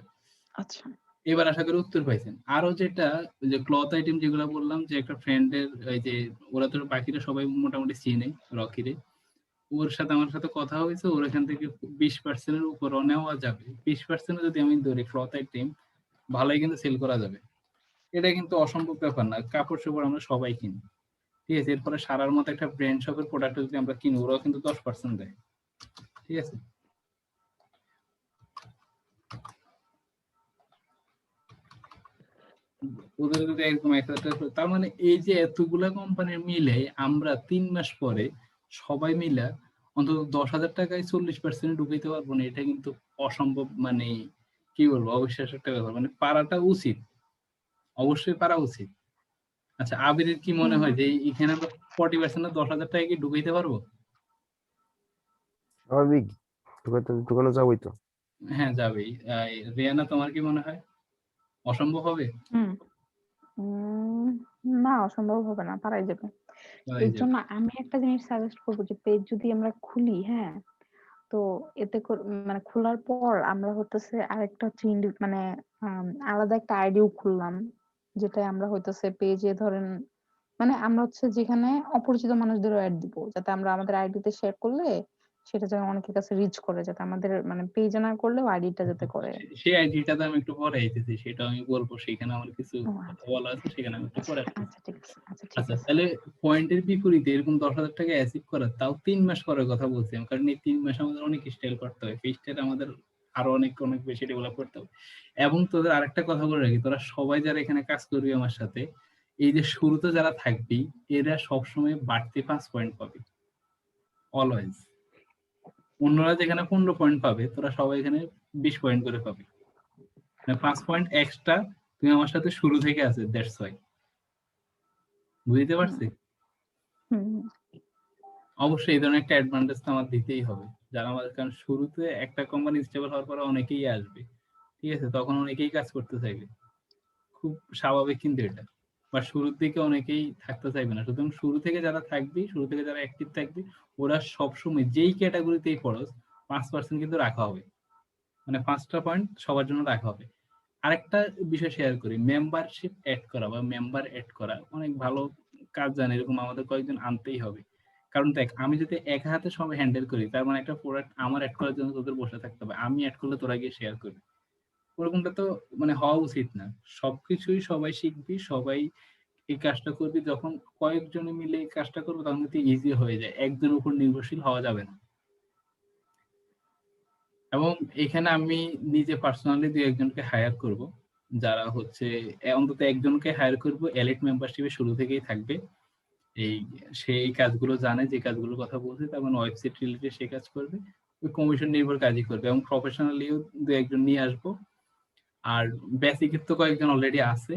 আচ্ছা। এবার আশা করি উত্তর পাইছেন। আরো যেটা, ওই যে ক্লথ আইটেম যেগুলো বললাম, যে একটা ফ্রেন্ডের, ওই যে ওরা তো বাকিরা সবাই মোটামুটি চিনে রকিরে, ওর সাথে আমার সাথে কথা হয়েছে, ওর এখান থেকে 20% এর উপর নেওয়া যাবে। 20% যদি আমি ধরি ক্লথ আইটেম, ভালোই কিন্তু সেল করা যাবে। এটা কিন্তু অসম্ভব ব্যাপার না, কাপড় চোপড় আমরা সবাই কিনি। ঠিক আছে, এরপরে সারার মতো একটা ব্র্যান্ড শপের প্রোডাক্ট যদি আমরা কিনি, ওরাও কিন্তু 10% দেয়। ঠিক আছে, ওদের যদি এরকম একটা, তার মানে এই যে এতগুলা কোম্পানির মিলে আমরা 3 মাস পরে সবাই মিলে অন্তত 10,000 টাকায় 40% ঢুকাইতে পারবো না, এটা কিন্তু অসম্ভব, মানে কি বলবো, অবিশ্বাস্য একটা ব্যাপার, মানে পারাটা উচিত, অবশ্যই পারা উচিত। আচ্ছা আবিরের কি মনে হুম হয় যে এখানে আমরা 40% 10,000 টাকা কি ঢুকাইতে পারবো? স্বাভাবিক, ঢুকানো যাবেই তো। হ্যাঁ যাবেই। রিয়ানা তোমার কি মনে হয়, অসম্ভব হবে? হুম উম, না অসম্ভব হবে না, পারাই যাবে। করাই এর যাবে। জন্য আমি একটা জিনিস সাজেস্ট করবো যে পেজ যদি আমরা খুলি, হ্যাঁ, তো এতে মানে খোলার পর আমরা হতেছে আরেকটা হচ্ছে মানে আলাদা একটা আইডিও খুললাম, যেটা আমরা হইতেছে পেজে ধরেন মানে আমরা হচ্ছে যেখানে অপরিচিত মানুষদেরও অ্যাড দিব, যাতে আমরা আমাদের আইডিতে শেয়ার করলে সেটা যেন অনেকের কাছে রিচ করে, যাতে আমাদের মানে পেজে না করলেও আইডিটা যাতে করে। সেই আইডিটাতে আমি একটু পরে আইতেছি, সেটা আমি বলবো, সেখানে আমার কিছু ও কথা আচ্ছা বলা আছে, সেখানে আমি একটু আচ্ছা পরে আসতেছি। আচ্ছা ঠিক আছে, আচ্ছা ঠিক আচ্ছা আছে। তাহলে পয়েন্টের বিপরীতে এরকম 10,000 টাকা অ্যাচিভ করা, তাও 3 মাস করার কথা বলছি আমি, কারণ এই 3 মাস আমাদের অনেক স্টাইল করতে হবে, ফিস্টের আমাদের আরো অনেক অনেক বেশি ডেভেলপ করতে হবে। এবং তোদের আরেকটা কথা বলে রাখি, তোরা সবাই যারা এখানে কাজ করবি আমার সাথে, এই যে শুরুতে যারা থাকবি, এরা সবসময় বাড়তি 5 পয়েন্ট পাবে অলওয়েজ। অন্যরা যেখানে 15 পয়েন্ট পাবে, তোরা সবাই এখানে 20 পয়েন্ট করে পাবে, মানে 5 পয়েন্ট এক্সট্রা। তুমি আমার সাথে শুরু থেকে আছে, দ্যাটস ওয়াই। বুঝতে হুম পারছি? হুম অবশ্যই এই ধরনের একটা অ্যাডভান্টেজ তো আমার দিতেই হবে যারা আমাদের, কারণ শুরুতে একটা কোম্পানি স্টেবল হওয়ার পরে অনেকেই আসবে। ঠিক আছে, তখন অনেকেই কাজ করতে চাইবে, খুব স্বাভাবিক কিন্তু এটা। বা শুরুর দিকে অনেকেই থাকতে চাইবে না, সুতরাং শুরু থেকে যারা থাকবি, শুরু থেকে যারা অ্যাক্টিভ থাকবি, ওরা সবসময় যেই ক্যাটাগরিতেই পড়স, 5% কিন্তু রাখা হবে, মানে 5টা পয়েন্ট সবার জন্য রাখা হবে। আরেকটা বিষয় শেয়ার করি, মেম্বারশিপ অ্যাড করা বা মেম্বার অ্যাড করা অনেক ভালো কাজ জানে, এরকম আমাদের কয়েকজন আনতেই হবে। কারণ দেখ, আমি যদি এক হাতে সবাই হ্যান্ডেল করি, তার মানে একটা প্রোডাক্ট আমার অ্যাড করার জন্য তোদের বসে থাকতে হবে, আমি অ্যাড করলে তোরা গিয়ে শেয়ার করবি, ওরকমটা তো মানে হওয়া উচিত না। সবকিছুই সবাই শিখবি, সবাই এই কাজটা করবি, যখন কয়েকজনে মিলে এই কাজটা করবো তখন কিন্তু ইজি হয়ে যায়, একজনের উপর নির্ভরশীল হওয়া যাবে না। এবং এখানে আমি নিজে পার্সোনালি 2-1জনকে হায়ার করব, যারা হচ্ছে অন্তত একজনকে হায়ার করব এলিট মেম্বারশিপে শুরু থেকেই থাকবে, এই সেই কাজগুলো জানে, যে কাজগুলোর কথা বলছি, তার মানে ওয়েবসাইট রিলেটেড সে কাজ করবে, ওই কমিশন নির্ভর কাজই করবে। এবং প্রফেশনালিও 2-1জন নিয়ে আসবো। আর বেসিকের তো কয়েকজন অলরেডি আছে,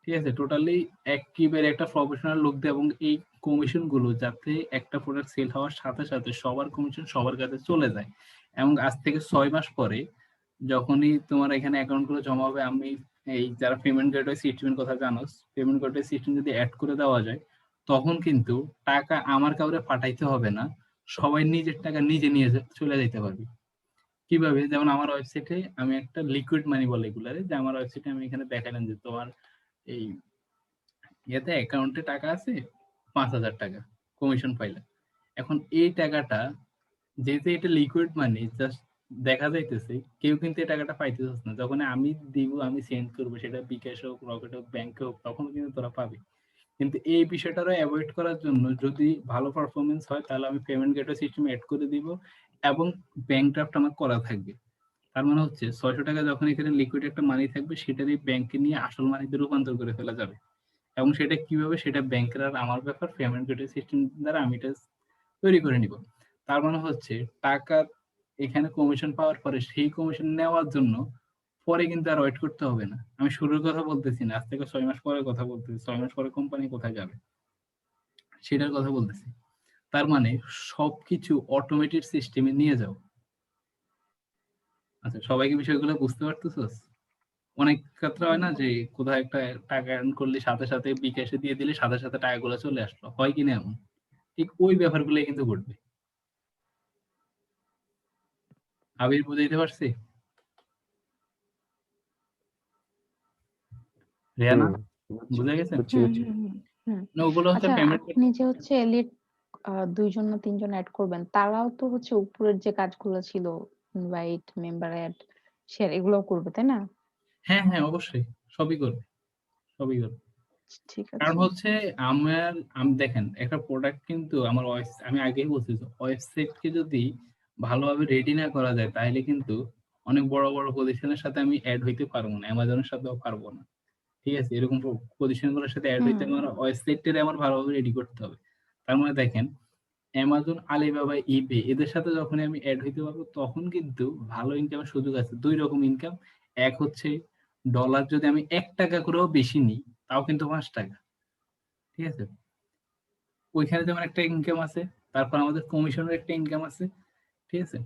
ঠিক আছে। টোটালি একেবারে একটা প্রফেশনাল লোক দিয়ে, এবং এই কমিশন গুলো যাতে একটা প্রোডাক্ট সেল হওয়ার সাথে সাথে সবার কমিশন সবার কাছে চলে যায়। এবং আজ থেকে 6 মাস পরে যখনই তোমার এখানে অ্যাকাউন্ট গুলো জমা হবে, আমি এই যারা পেমেন্ট গেটওয়ে সিস্টেমের কথা জানো, পেমেন্ট গেটওয়ে সিস্টেম যদি অ্যাড করে দেওয়া যায়, তখন কিন্তু টাকা আমার কাউরে পাঠাইতে হবে না, সবাই নিজের টাকা নিজে নিয়ে চলে যেতে পারবে। কিভাবে? যেমন আমার ওয়েবসাইটে আমি একটা লিকুইড মানি বলে এগুলারে, যে আমার ওয়েবসাইটে আমি এখানে দেখালাম যে তোমার এই ইয়েতে অ্যাকাউন্টে টাকা আছে 5,000 টাকা, কমিশন পাইলা। এখন এই টাকাটা যেহেতু এটা লিকুইড মানি, জাস্ট দেখা যাইতেছে, কেউ কিন্তু এই টাকাটা পাইতেছিস না। যখন আমি দিব, আমি সেন্ড করবো, সেটা বিকাশ হোক, রকেট হোক, ব্যাংকে হোক, তখন কিন্তু তোরা পাবি। কিন্তু এই বিষয়টারও অ্যাভয়েড করার জন্য যদি ভালো পারফরমেন্স হয়, তাহলে আমি পেমেন্ট গেটওয়ে সিস্টেম অ্যাড করে দিব, এবং ব্যাংক ড্রাফট আমার করা থাকবে। তার মানে হচ্ছে 600 টাকা যখন এখানে লিকুইড একটা মানি থাকবে, সেটারই ব্যাংকে নিয়ে আসল মানিতে রূপান্তর করে ফেলা যাবে। এবং সেটা কিভাবে, সেটা ব্যাংকের আর আমার ব্যাপার, পেমেন্ট গেটওয়ে সিস্টেম দ্বারা আমি এটা তৈরি করে নিব। তার মানে হচ্ছে টাকা এখানে কমিশন পাওয়ার পরে সেই কমিশন নেওয়ার জন্য পরে কিন্তু আর ওয়েট করতে হবে না। আমি শুরুর কথা বলতেছি না, আজ থেকে 6 মাস পরে কথা বলতেছি, 6 মাস পরে কোম্পানি কোথায় যাবে সেটার কথা বলতেছি। তার মানে সবকিছু অটোমেটেড সিস্টেমে নিয়ে যাও। আচ্ছা, সবাইকে বিষয়গুলো বুঝতে পারতেছস? অনেক ক্ষেত্রে হয় না যে কোথাও একটা টাকা আর্ন করলে সাথে সাথে বিকাশে দিয়ে দিলে সাথে সাথে টাকাগুলো চলে আসলো, হয় কিনা এমন? ঠিক ওই ব্যাপারগুলো কিন্তু ঘটবে। আবির, বুঝাইতে পারছি? রেহানা, বুঝছি বুঝা গেছে? বুঝছি হুম বুঝছি। হুম হুম হুম। না, ওগুলো হচ্ছে আচ্ছা, পেমেন্ট। আপনি যে হচ্ছে এলিট 2 জন না 3 জন অ্যাড করবেন, তারাও তো হচ্ছে উপরের যে কাজগুলো ছিল, ইনভাইট, মেম্বার অ্যাড, শেয়ার, এগুলো করবে, তাই না? হ্যাঁ হ্যাঁ, অবশ্যই সবই করবে, সবই করবে। ঠিক কারণ আছে। হচ্ছে আমার, আমি দেখেন একটা প্রোডাক্ট কিন্তু আমার আমি আগেই বলছি, ওয়েবসাইটকে যদি ভালোভাবে রেডি না করা যায়, তাহলে কিন্তু অনেক বড় বড় পজিশনের সাথে আমি অ্যাড হইতে পারবো না, অ্যামাজনের সাথেও পারবো না। ঠিক আছে, এরকম পজিশন গুলোর সাথে অ্যাড হইতে হুম। আমার ওয়েবসাইটটা আমার ভালোভাবে রেডি করতে হবে। তার মানে দেখেন, অ্যামাজন, আলিবাবা, ইবে, এদের সাথে যখন আমি অ্যাড হইতে পারবো, তখন কিন্তু ভালো ইনকামের সুযোগ আছে। 2 রকম ইনকাম। এক হচ্ছে ডলার যদি আমি 1 টাকা করেও বেশি নিই, তাও কিন্তু 5 টাকা। ঠিক আছে, ওইখানে যেমন একটা ইনকাম আছে, তারপর আমাদের কমিশনের একটা ইনকাম আছে। ঠিক আছে,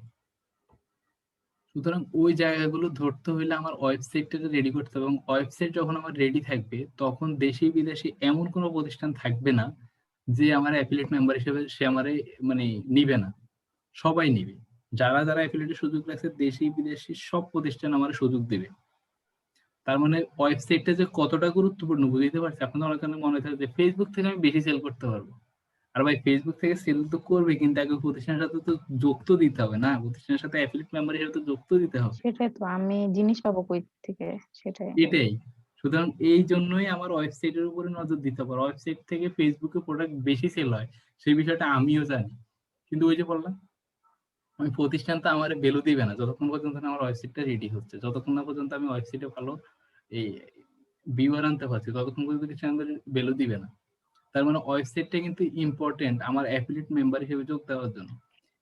সুতরাং ওই জায়গাগুলো ধরতে হইলে আমার ওয়েবসাইটটা রেডি করতে হবে, এবং ওয়েবসাইট যখন আমার রেডি থাকবে, তখন দেশি বিদেশি এমন কোনো প্রতিষ্ঠান থাকবে না যে আমার অ্যাফিলিয়েট মেম্বার হিসেবে সে আমারে মানে নিবে না। সবাই নিবে। যারা যারা অ্যাফিলিয়েটের সুযোগ রাখছে, দেশি বিদেশি সব প্রতিষ্ঠান আমার সুযোগ দিবে। তার মানে ওয়েবসাইটটা যে কতটা গুরুত্বপূর্ণ বুঝতে পারছি। আপনাদের অনেক মনে থাকে যে ফেসবুক থেকে আমি বেশি সেল করতে পারবো। আর ভাই, ফেসবুক থেকে সেল তো করবে, কিন্তু আগে প্রতিষ্ঠানের সাথে তো যোগ তো দিতে হবে না, প্রতিষ্ঠানের সাথে অ্যাফিলিয়েট মেম্বার হিসেবে তো যোগ তো দিতে হবে। সেটাই তো, আমি জিনিস পাবো কই থেকে? সেটাই। এটাই। সুতরাং এই জন্যই আমার ওয়েবসাইটের উপরে নজর দিতে হবে। ওয়েবসাইট থেকে ফেসবুকে প্রোডাক্ট বেশি সেল হয়, সেই বিষয়টা আমিও জানি। কিন্তু ওই যে বললাম, আমি প্রতিষ্ঠান তো আমার ভ্যালু দিবে না যতক্ষণ পর্যন্ত না আমার ওয়েবসাইটটা রেডি হচ্ছে, যতক্ষণ না পর্যন্ত আমি ওয়েবসাইটে ভালো এই ভিউয়ার আনতে পারছি, ততক্ষণ পর্যন্ত প্রতিষ্ঠান ভ্যালু দিবে না। তার মানে ওয়েবসাইটটা কিন্তু ইম্পর্টেন্ট আমার অ্যাফিলিয়েট মেম্বার হিসেবে যোগ দেওয়ার জন্য।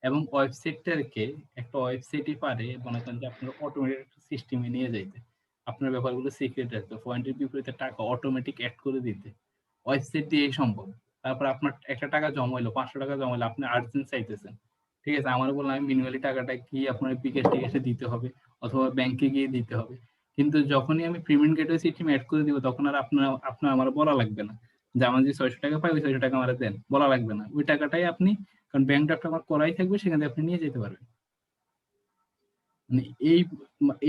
এবং ওয়েবসাইটটাকে, একটা ওয়েবসাইটই পারে মনে করেন যে আপনার অটোমেটেড সিস্টেমে নিয়ে যাইতে, আপনার ব্যাপারগুলো সিক্রেট রাখতে, পয়েন্টের বিপরীতে টাকা অটোমেটিক অ্যাড করে দিতে ওয়েবসাইট দিয়েই সম্ভব। তারপর আপনার একটা টাকা জমা হইলো, 500 টাকা জমা হইলো, আপনি আর্জেন্ট চাইতেছেন, ঠিক আছে, আমার বললাম আমি মিনিমালি টাকাটা কি আপনার বিকাশ টিকাশে দিতে হবে অথবা ব্যাংকে গিয়ে দিতে হবে। কিন্তু যখনই আমি পেমেন্ট গেটওয়ে সিস্টেম অ্যাড করে দিব, তখন আর আপনার আমার বলা লাগবে না যে আমার যে 600 টাকা পাই, ওই 600 টাকা আমার দেন, বলা লাগবে না। ওই টাকাটাই আপনি, কারণ ব্যাংক ড্রাফট আমার করাই থাকবে, সেখানে আপনি নিয়ে যেতে পারবেন। মানে এই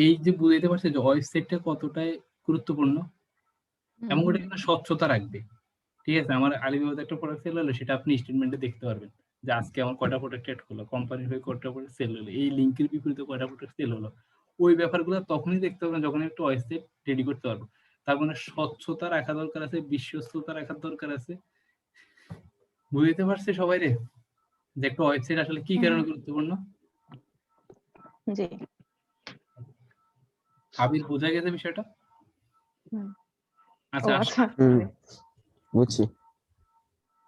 এই যে বুঝাইতে পারছে যে ওয়েবসাইটটা কতটাই গুরুত্বপূর্ণ এবং ওটা কিন্তু স্বচ্ছতা রাখবে। ঠিক আছে, আমার আলিবাবাতে একটা প্রোডাক্ট সেল হলো, সেটা আপনি স্টেটমেন্টে দেখতে পারবেন যে আজকে আমার কয়টা প্রোডাক্ট এড হলো, কোম্পানির হয়ে কয়টা প্রোডাক্ট সেল হলো, এই লিঙ্কের বিপরীতে কয়টা প্রোডাক্ট সেল হলো। ওই ব্যাপারগুলো তখনই দেখতে পারবেন যখন একটা ওয়েবসাইট রেডি করতে পারবো। তার মানে স্বচ্ছতা রাখা দরকার আছে, বিশ্বস্ততা রাখার দরকার আছে। বুঝতে পারছে সবাই রে যে একটা ওয়েবসাইট আসলে কি কারণে গুরুত্বপূর্ণ? জি। আবির বোঝা গেছে বিষয়টা? হুম। ও আচ্ছা আচ্ছা। বুঝছি।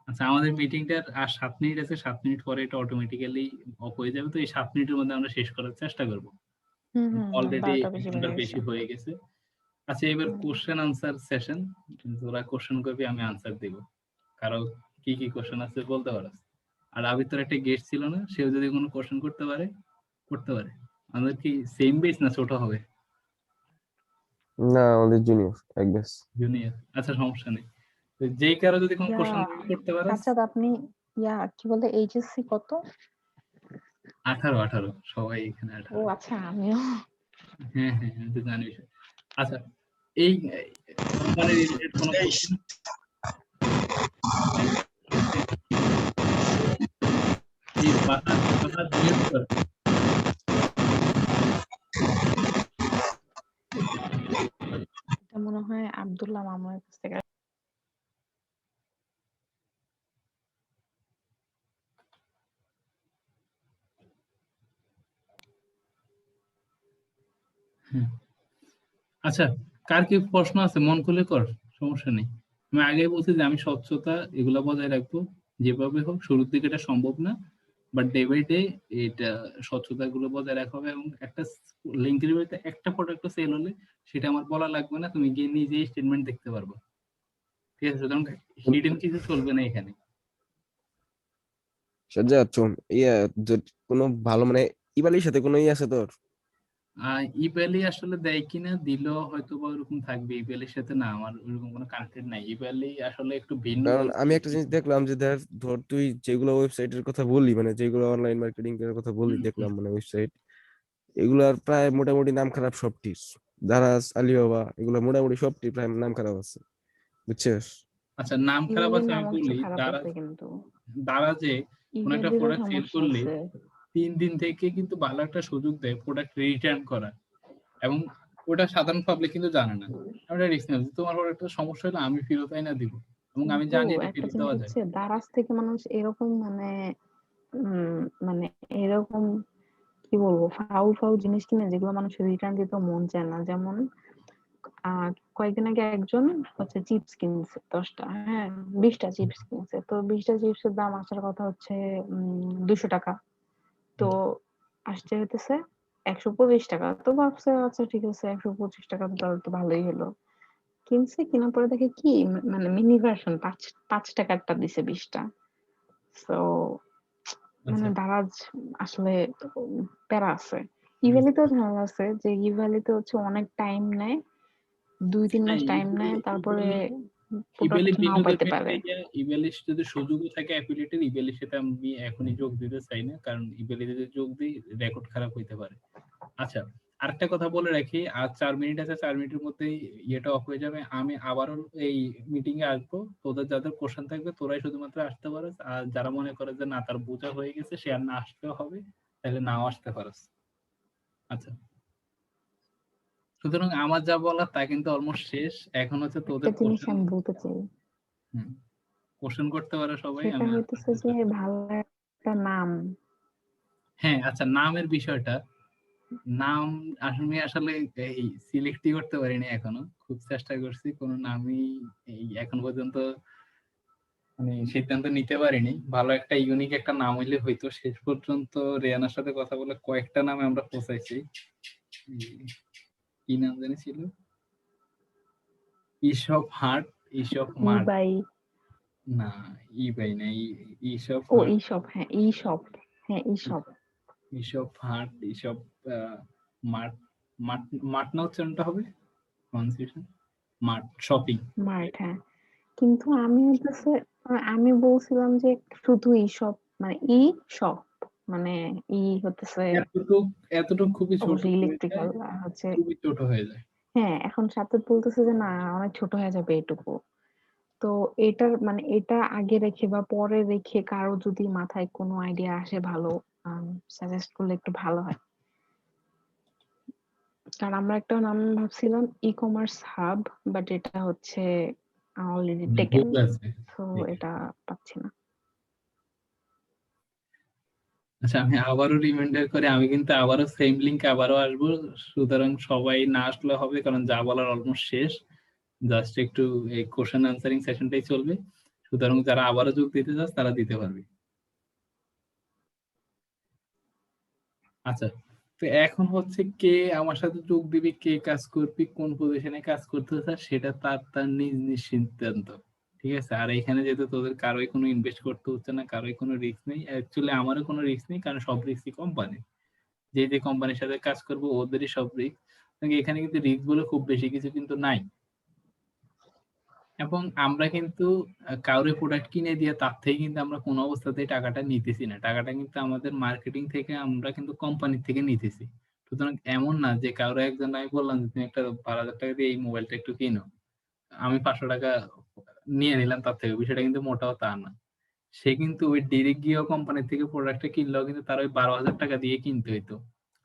আচ্ছা, আমাদের মিটিংটার আর 7 মিনিট আছে, 7 মিনিট পরে এটা অটোমেটিক্যালি অফ হয়ে যাবে। তো এই 7 মিনিটের মধ্যে আমরা শেষ করার চেষ্টা করব। অলরেডি 12টা বেশি বেজে বেশি গেছে। হয়ে গেছে। আচ্ছা, এবার কোশ্চেন আনসার সেশন। তোরা কোশ্চেন করবি, আমি আনসার দেব। কারো কি কি কোশ্চেন আছে বলতে পারো। আর আবির তোর একটা গেস্ট ছিল না, সেও যদি কোনো কোশ্চেন করতে পারে করতে পারে। আমাদের কি সেম বেস না ছোট হবে? না, আমাদের জুনিয়র এক ব্যাচ। জুনিয়র, আচ্ছা সমস্যা নেই। তো যেই কারো যদি কোনো ইয়া কোশ্চেন করতে পারো। সাজ্জাদ, আপনি কি বলে এইচএসসি কত? 18 সবাই এখানে ও 18। আচ্ছা, আমিও। হ্যাঁ হ্যাঁ, আমি তো জানি বিষয়। আচ্ছা, এই কোম্পানি রিলেটেড কোনো কোশ্চেন? এই বাহার মিউট কর। এটা মনে হয় আব্দুল্লাহ মামুনের কাছ থেকে। আচ্ছা, কার কি প্রশ্ন আছে মন খুলে কর, সমস্যা নেই। আমি আগেই বলছি যে আমি স্বচ্ছতা এগুলা বজায় রাখবো যেভাবে হোক। শুরুর দিকে এটা সম্ভব না, বাট ডে বাই ডে এটা স্বচ্ছতা গুলো বজায় রাখা হবে। এবং একটা লিঙ্কের ভিতরে একটা প্রোডাক্ট সেল হলে সেটা আমার বলা লাগবে না, তুমি গিয়ে নিজেই স্টেটমেন্ট দেখতে পারবে। ঠিক আছে, সুতরাং হিডেন কিছু চলবে না এখানে। সাজ্জাদ শোন, কোনো ভালো মানে ইবালির সাথে কোনো আছে তোর? ইবেলি আসলে দেয় কিনা, দিলেও হয়তো বা ওরকম থাকবে। ইবেলির সাথে না আমার ওরকম কোনো কানেক্টেড নাই। ইবেলি আসলে একটু ভিন্ন কারণ আমি ওয়েবসাইট। একটা জিনিস দেখলাম যে ধর তুই যেগুলো ওয়েবসাইটের কথা বললি, মানে যেগুলো অনলাইন মার্কেটিং এর কথা বললি, দেখলাম মানে ওয়েবসাইট এগুলার প্রায় মোটামুটি নাম খারাপ সবটির। দারাজ, আলিবাবা, এগুলো মোটামুটি সবটি প্রায় নাম খারাপ আছে, বুঝছিস? আচ্ছা, নাম খারাপ ইমেলের আছে আমি নাম অবশ্য বলি। খারাপ আছে, কিন্তু দারাজে কোন একটা ইমেলেরও প্রোডাক্ট সেল সমস্যা করলে আছে। 3 দিন থেকে কিন্তু ভালো একটা সুযোগ দেয় প্রোডাক্ট রিটার্ন করার। এবং ওটা সাধারণ পাবলিক কিন্তু জানে না। আমরা রিস্ক নেব যে তোমার প্রোডাক্টটা সমস্যা হলে আমি ফেরত আইনা দিব, এবং আমি কিন্তু জানি এটা একটা ফেরত জিনিস দেওয়া যায়। হচ্ছে, দারাজ থেকে মানুষ এরকম মানে এরকম কি বলবো, ফাউল ফাউল জিনিস কিনে যেগুলো মানুষের রিটার্ন দিতে মন চায় না। যেমন কয়েকদিন আগে একজন হচ্ছে চিপস কিনছে 10টা, হ্যাঁ 20টা চিপস কিনছে। তো 20টা চিপসের দাম আসার কথা হচ্ছে 200 টাকা। তো আসছে হইতেছে 125 টাকা। তো ভাবছে আচ্ছা ঠিক আছে, 125 টাকা তো তাহলে তো ভালোই হলো। কিনছে, কেনার পরে দেখে কি মানে মিনি ভার্সন 5 টাকারটা দিছে 20টা। সো আচ্ছা, দারাজ আসলে প্যারা আছে। ইভ্যালিতেও ঝামেলা আছে, যে ইভ্যালিতে হচ্ছে অনেক টাইম নেয়, 2-3 মাস হ্যাঁ, টাইম নেয়, তারপরে ইবেলি প্রোডাক্ট নাও বিনিয়োগের পাইতে ক্ষেত্রে পারে। ইবেলিশ যদি সুযোগও থাকে অ্যাফিলিয়েটের, ইবেলির সাথে আমি এখনই যোগ দিতে চাই না, কারণ ইবেলি যদি যোগ দিই রেকর্ড খারাপ হইতে পারে। আচ্ছা, আরেকটা কথা বলে রাখি, আর 4 মিনিট আছে, 4 মিনিটের মধ্যেই ইয়েটা অফ হয়ে যাবে। আমি আবারও এই মিটিং এ আসবো। তোদের যাদের কোশ্চেন থাকবে তোরাই শুধুমাত্র আসতে পারস, আর যারা মনে করে যে না তার বোঝা হয়ে গেছে সে আর না আসলেও হবে, তাহলে নাও আসতে পারস। আচ্ছা, সুতরাং আমার যা বলার তা কিন্তু অলমোস্ট শেষ। এখন হচ্ছে একটা তোদের জিনিস কোশ্চেন। আমি বলতে চাই, কোশ্চেন করতে পারে সবাই, সেটা আমি আনসার হইতেছে দিতে যে পারি। ভালো একটা নাম। হ্যাঁ, আচ্ছা, নামের বিষয়টা, নাম আমি আসলে এই সিলেক্টই করতে পারিনি এখনো। খুব চেষ্টা করছি, কোনো নামই এই এখন পর্যন্ত মানে সিদ্ধান্ত নিতে পারিনি। ভালো একটা ইউনিক একটা নাম হইলে হয়তো। শেষ পর্যন্ত রেয়ানার সাথে কথা বলে কয়েকটা নামে আমরা পৌঁছাইছি। কি নাম জানি ছিল, ইসব হার্ট, ইসব ই মার্ট। বাই। না, ই বাই না, ইসব ও হার্ট, এইসব, হ্যাঁ এইসব, হ্যাঁ এইসব। ইসব হার্ট, ইসব মার্ট। মার্ট, মার্ট না উচ্চারণটা হবে কনফিউশন। Mart shopping. মার্ট, হ্যাঁ। কিন্তু আমি বলছিলাম যে শুধু এইসব, মানে ই শপ, মানে হতেছে এতটুক খুবই ছোট অবশ্যই হয়ে যায়, ইলেকট্রিক্যাল হচ্ছে। খুবই ছোট হয়ে যায়। হ্যাঁ, এখন সাজ্জাদ বলতেছে যে না অনেক ছোট হয়ে যাবে এটুকু। তো এটার মানে এটা আগে রেখে বা পরে রেখে কারো যদি মাথায় কোনো আইডিয়া আসে ভালো সাজেস্ট করলে একটু ভালো হয়। কারণ আমরা একটা নাম ভাবছিলাম ই-কমার্স হাব, বাট এটা হচ্ছে অলরেডি টেকেন। ভুল আছে। সো এটা পাচ্ছি না। আচ্ছা, আমি আবারও রিমাইন্ডার করে, আমি কিন্তু আবারও সেম লিংকে আবারও আসবো। সুতরাং সবাই না আসলে হবে, কারণ যা বলার অলমোস্ট শেষ। জাস্ট একটু এই কোশ্চেন আনসারিং সেশনটাই চলবে। সুতরাং যারা আবারও যোগ দিতে চাস তারা দিতে পারবে। আচ্ছা, তো এখন হচ্ছে কে আমার সাথে যোগ দিবি, কে কাজ করবি, কোন পজিশনে কাজ করতে চাস, সেটা তার তার নিজ নিজ সিদ্ধান্ত। ঠিক আছে? আর এখানে যেহেতু তোদের কারোই কোনো ইনভেস্ট করতে হচ্ছে না, কারোই কোনো রিস্ক নেই, অ্যাকচুয়ালি আমারও কোনো রিস্ক নেই, কারণ সব রিস্কই কোম্পানি। যে যে কোম্পানির সাথে কাজ করবো ওদেরই সব রিস্ক। এখানে কিন্তু রিস্ক বলে খুব বেশি কিছু কিন্তু নাই। এবং আমরা কিন্তু কাউরে প্রোডাক্ট কিনে দিয়ে তার থেকে কিন্তু আমরা কোনো অবস্থাতেই টাকাটা নিতেছি না। টাকাটা কিন্তু আমাদের মার্কেটিং থেকে আমরা কিন্তু কোম্পানি থেকে নিতেছি। সুতরাং এমন না যে কাউরে একজন আমি বললাম যে তুমি একটা 12,000 টাকা দিয়ে এই মোবাইলটা একটু কিনো, আমি 500 টাকা নিয়ে নিলাম তার থেকে। বিষয়টা কিন্তু মোটাও তা না। সে কিন্তু ওই ডিরেক্ট গিয়েও কোম্পানি থেকে প্রোডাক্টটা কিনলেও কিন্তু তার ওই 12,000 টাকা দিয়ে কিনতে হইতো।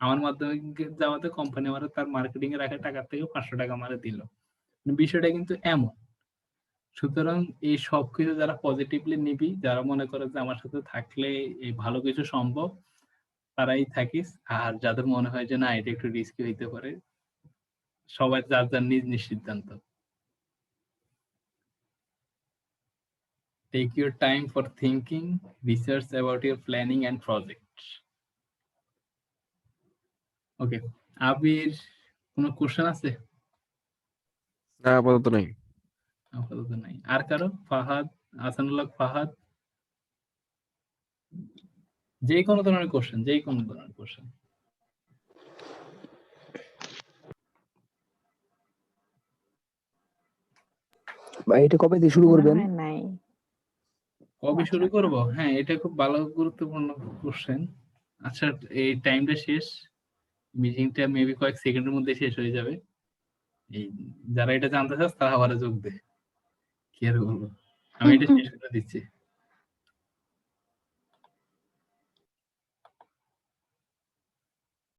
আমার মাধ্যমে যাওয়াতে কোম্পানি আমার তার মার্কেটিং এ রাখা টাকার থেকে 500 টাকা আমারে দিল। বিষয়টা কিন্তু এমন। সুতরাং এই সবকিছু যারা পজিটিভলি নিবি, যারা মনে করে যে আমার সাথে থাকলে এই ভালো কিছু সম্ভব, তারাই থাকিস। আর যাদের মনে হয় যে না এটা একটু রিস্কি হইতে পারে, সবাই যার যার নিজ নিজ সিদ্ধান্ত। Take your time for thinking, research about your planning and project. ওকে, আবির, কোনো কোশ্চেন আছে? না, আপাতত নাই। আপাতত নাই। আর কারো? ফাহাদ, আসানুল্লাহ, ফাহাদ, যে কোনো ধরনের কোশ্চেন, যে কোনো ধরনের কোশ্চেন। ভাই এটা কবে দিয়ে শুরু মনে করবেন? হয় নাই। কবে আচ্ছা, শুরু আচ্ছা। করব? হ্যাঁ, এটা খুব ভালো গুরুত্বপূর্ণ কোশ্চেন। আচ্ছা, এই টাইমটা শেষ, মিটিংটা মেবি কয়েক সেকেন্ডের মধ্যে শেষ হয়ে যাবে। এই যারা এটা জানতে চাস তারা আবার যোগ দে। কি আর বলবো, আমি এটা শেষ করে দিচ্ছি।